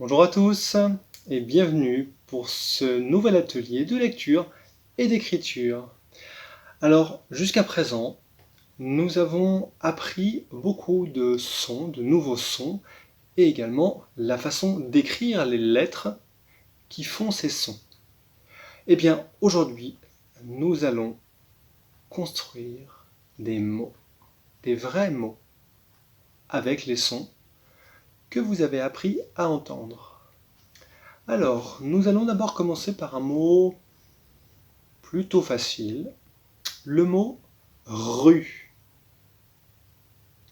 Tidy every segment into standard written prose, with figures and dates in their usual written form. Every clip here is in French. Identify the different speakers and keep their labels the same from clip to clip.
Speaker 1: Bonjour à tous et bienvenue pour ce nouvel atelier de lecture et d'écriture. Alors, jusqu'à présent, nous avons appris beaucoup de sons, de nouveaux sons, et également la façon d'écrire les lettres qui font ces sons. Eh bien, aujourd'hui, nous allons construire des mots, des vrais mots, avec les sons que vous avez appris à entendre. Alors, nous allons d'abord commencer par un mot plutôt facile, le mot rue.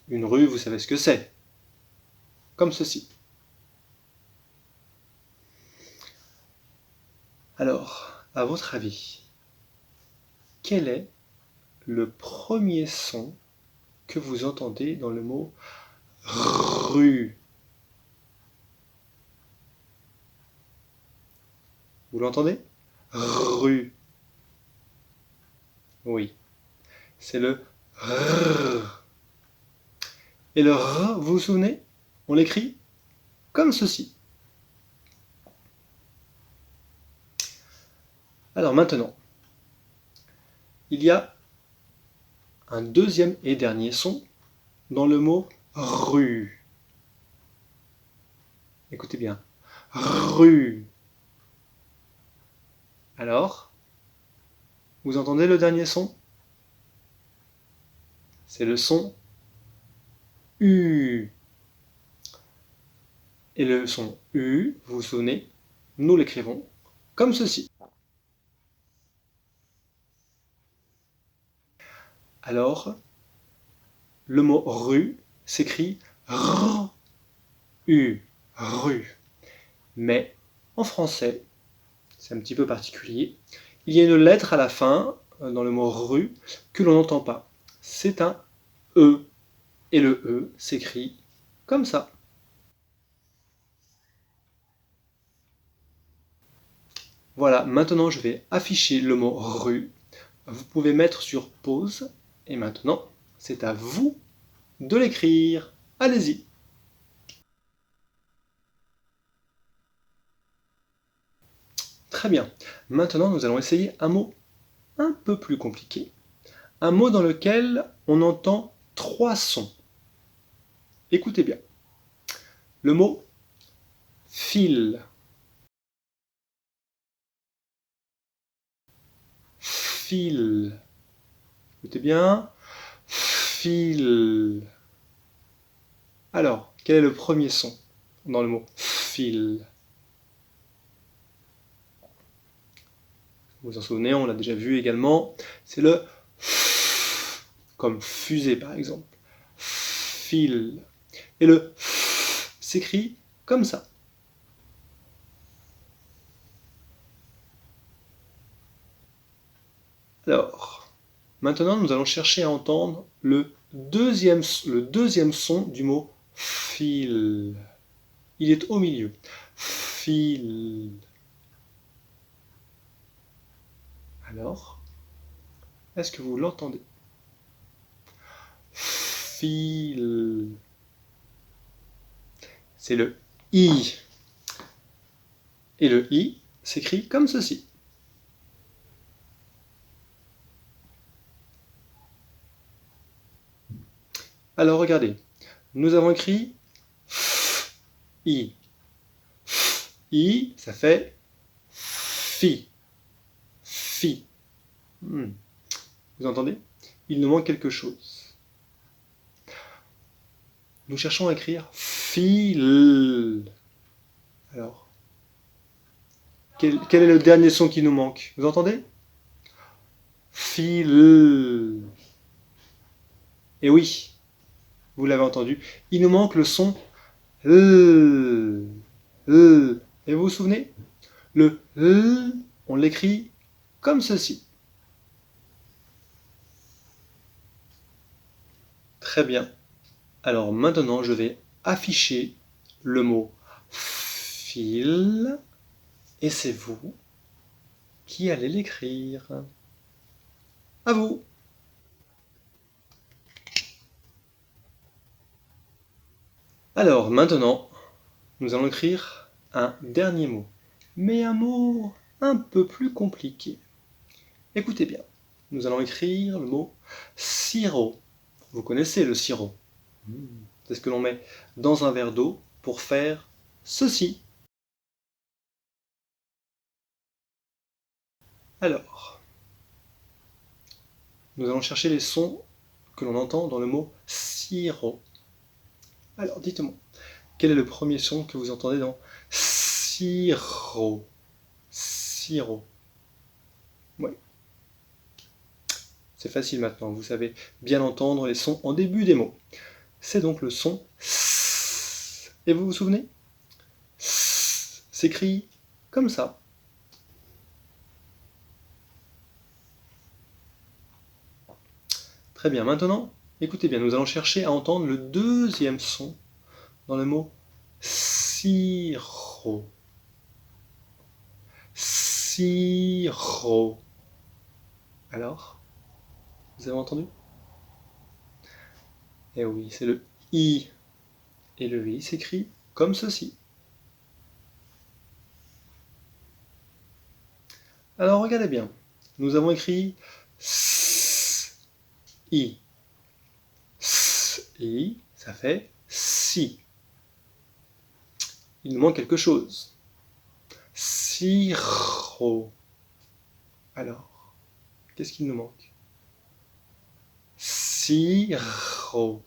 Speaker 1: Une rue, vous savez ce que c'est, comme ceci. Alors, à votre avis, quel est le premier son que vous entendez dans le mot rue? Vous l'entendez? Rue. Oui, c'est le R. Et le R, vous vous souvenez? On l'écrit comme ceci. Alors maintenant, il y a un deuxième et dernier son dans le mot rue. Écoutez bien. Rue. Alors, vous entendez le dernier son? C'est le son U. Et le son U, vous vous souvenez, nous l'écrivons comme ceci. Alors, le mot rue s'écrit R-U, rue. Mais en français, c'est un petit peu particulier, il y a une lettre à la fin, dans le mot rue, que l'on n'entend pas. C'est un E. Et le E s'écrit comme ça. Voilà, maintenant je vais afficher le mot rue. Vous pouvez mettre sur pause. Et maintenant, c'est à vous de l'écrire. Allez-y. Très bien. Maintenant, nous allons essayer un mot un peu plus compliqué. Un mot dans lequel on entend trois sons. Écoutez bien. Le mot fil. Fil. Écoutez bien. Fil. Alors, quel est le premier son dans le mot fil? Vous vous en souvenez, on l'a déjà vu également. C'est le F, comme fusée par exemple. Fil. Et le F s'écrit comme ça. Alors, maintenant nous allons chercher à entendre le deuxième son du mot fil. Il est au milieu. Fil. Alors, est-ce que vous l'entendez? Fil. C'est le I. Et le I s'écrit comme ceci. Alors regardez, nous avons écrit F, I. F, I, ça fait Fi. Fi. Vous entendez? Il nous manque quelque chose. Nous cherchons à écrire fil. Alors, quel est le dernier son qui nous manque? Vous entendez? Fil. Et oui, vous l'avez entendu, il nous manque le son L. L. Et vous vous souvenez? Le L, on l'écrit comme ceci. Très bien. Alors maintenant, je vais afficher le mot fil et c'est vous qui allez l'écrire. À vous. Alors maintenant, nous allons écrire un dernier mot, mais un mot un peu plus compliqué. Écoutez bien, nous allons écrire le mot sirop. Vous connaissez le sirop. C'est ce que l'on met dans un verre d'eau pour faire ceci. Alors, nous allons chercher les sons que l'on entend dans le mot sirop. Alors, dites-moi, quel est le premier son que vous entendez dans sirop? Sirop. Oui. C'est facile maintenant, vous savez bien entendre les sons en début des mots. C'est donc le son S. Et vous vous souvenez? S s'écrit comme ça. Très bien, maintenant, écoutez bien, nous allons chercher à entendre le deuxième son dans le mot sirop. Sirop. Alors, vous avez entendu? Eh oui, c'est le I. Et le I s'écrit comme ceci. Alors regardez bien, nous avons écrit S, I. S, I, ça fait si. Il nous manque quelque chose. Sirop. Alors, qu'est-ce qu'il nous manque? Sirop.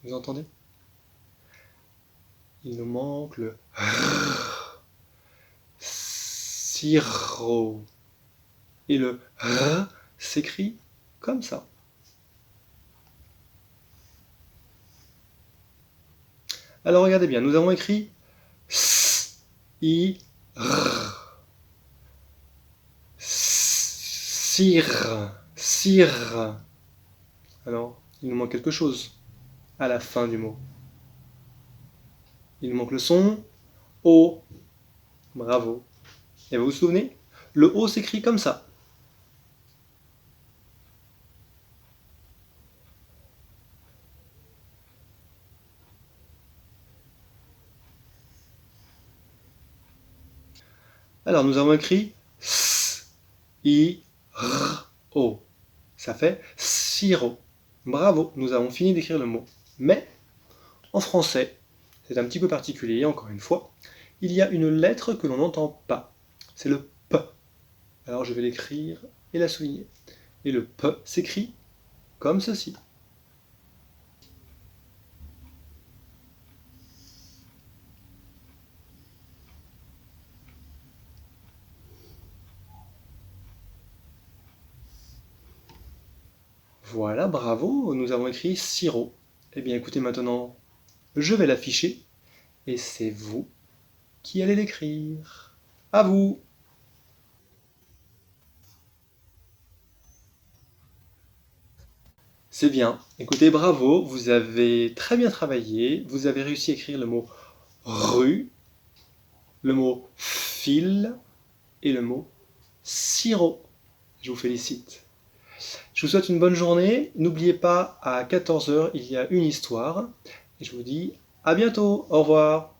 Speaker 1: Vous entendez? Il nous manque le R. Sirop. Et le R s'écrit comme ça. Alors regardez bien, nous avons écrit S, I, R. Cire, cire. Alors, il nous manque quelque chose à la fin du mot. Il nous manque le son O. Bravo. Et vous vous souvenez? Le O s'écrit comme ça. Alors, nous avons écrit S, I, R, O. Ça fait sirop. Bravo, nous avons fini d'écrire le mot. Mais, en français, c'est un petit peu particulier, encore une fois, il y a une lettre que l'on n'entend pas. C'est le P. Alors je vais l'écrire et la souligner. Et le P s'écrit comme ceci. Voilà, bravo, nous avons écrit sirop. Eh bien écoutez maintenant, je vais l'afficher et c'est vous qui allez l'écrire. À vous! C'est bien. Écoutez, bravo, vous avez très bien travaillé. Vous avez réussi à écrire le mot rue, le mot fil et le mot sirop. Je vous félicite. Je vous souhaite une bonne journée. N'oubliez pas, à 14 h, il y a une histoire. Et je vous dis à bientôt. Au revoir.